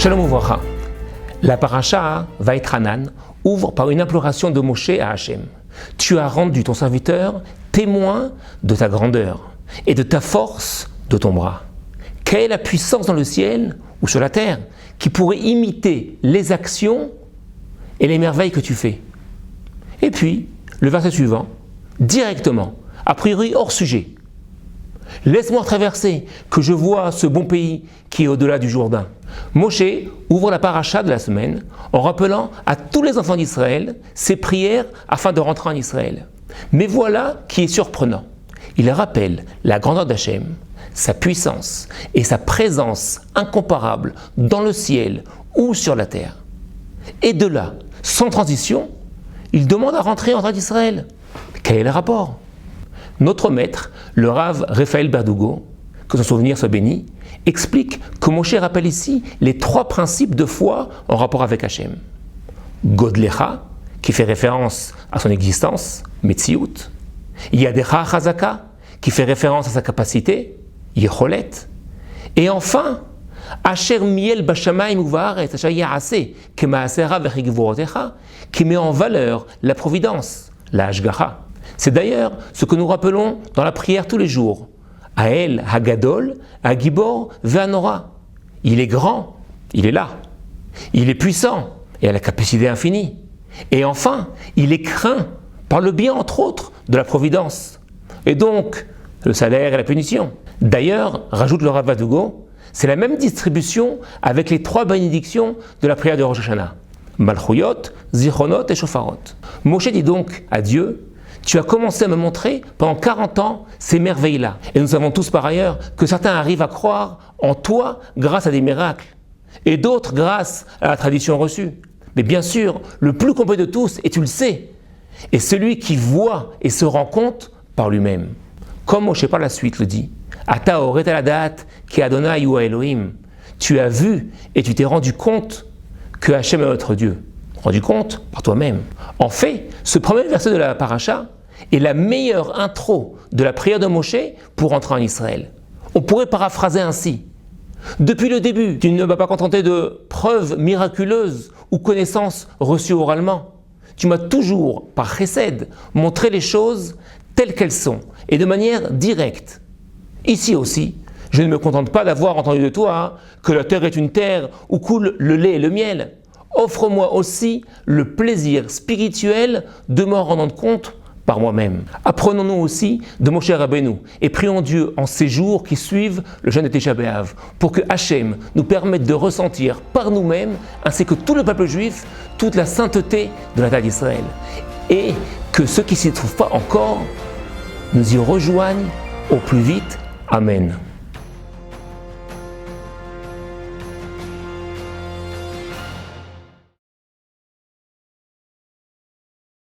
Shalom Uvracha. La paracha Vaïtranan ouvre par une imploration de Moshe à Hachem. Tu as rendu ton serviteur témoin de ta grandeur et de ta force de ton bras. Quelle est la puissance dans le ciel ou sur la terre qui pourrait imiter les actions et les merveilles que tu fais? Et puis, le verset suivant, directement, a priori hors sujet. Laisse-moi traverser, que je vois ce bon pays qui est au-delà du Jourdain. Moshe ouvre la paracha de la semaine en rappelant à tous les enfants d'Israël ses prières afin de rentrer en Israël. Mais voilà qui est surprenant. Il rappelle la grandeur d'Hachem, sa puissance et sa présence incomparable dans le ciel ou sur la terre. Et de là, sans transition, il demande à rentrer en terre d'Israël. Quel est le rapport? Notre maître, le Rav Raphaël Berdugo, que son souvenir soit béni, explique que Moshe rappelle ici les trois principes de foi en rapport avec Hachem. Godlecha, qui fait référence à son existence, Metziut. Yadecha Chazaka, qui fait référence à sa capacité, Yecholet. Et enfin, Asher miel bashamayim uvaretz asher ya'aseh kemaasera vechigvurotecha, qui met en valeur la providence, la Hashgacha. C'est d'ailleurs ce que nous rappelons dans la prière tous les jours. Ael Hagadol, Hagibor, Ve'anora. Il est grand, il est là. Il est puissant et a la capacité infinie. Et enfin, il est craint par le bien, entre autres, de la providence. Et donc, le salaire et la punition. D'ailleurs, rajoute le Rav Berdugo, c'est la même distribution avec les trois bénédictions de la prière de Rosh Hashanah. Malchuyot, Zichronot et Shofarot. Moshe dit donc à Dieu, tu as commencé à me montrer pendant 40 ans ces merveilles-là. Et nous savons tous par ailleurs que certains arrivent à croire en toi grâce à des miracles, et d'autres grâce à la tradition reçue. Mais bien sûr, le plus complet de tous, et tu le sais, est celui qui voit et se rend compte par lui-même. Comme Moshe par la suite le dit, Ata oret aladat ki Adonai hu Elohim. Tu as vu et tu t'es rendu compte que Hachem est notre Dieu. Rendu compte par toi-même. En fait, ce premier verset de la paracha est la meilleure intro de la prière de Moshe pour entrer en Israël. On pourrait paraphraser ainsi. Depuis le début, tu ne vas pas contenter de preuves miraculeuses ou connaissances reçues oralement. Tu m'as toujours, par chesed, montré les choses telles qu'elles sont et de manière directe. Ici aussi, je ne me contente pas d'avoir entendu de toi que la terre est une terre où coule le lait et le miel. Offre-moi aussi le plaisir spirituel de m'en rendre compte par moi-même. Apprenons-nous aussi de Moshe Rabbeinu et prions Dieu en ces jours qui suivent le jeûne de Tisha B'Av pour que Hachem nous permette de ressentir par nous-mêmes, ainsi que tout le peuple juif, toute la sainteté de la terre d'Israël. Et que ceux qui ne s'y trouvent pas encore nous y rejoignent au plus vite. Amen.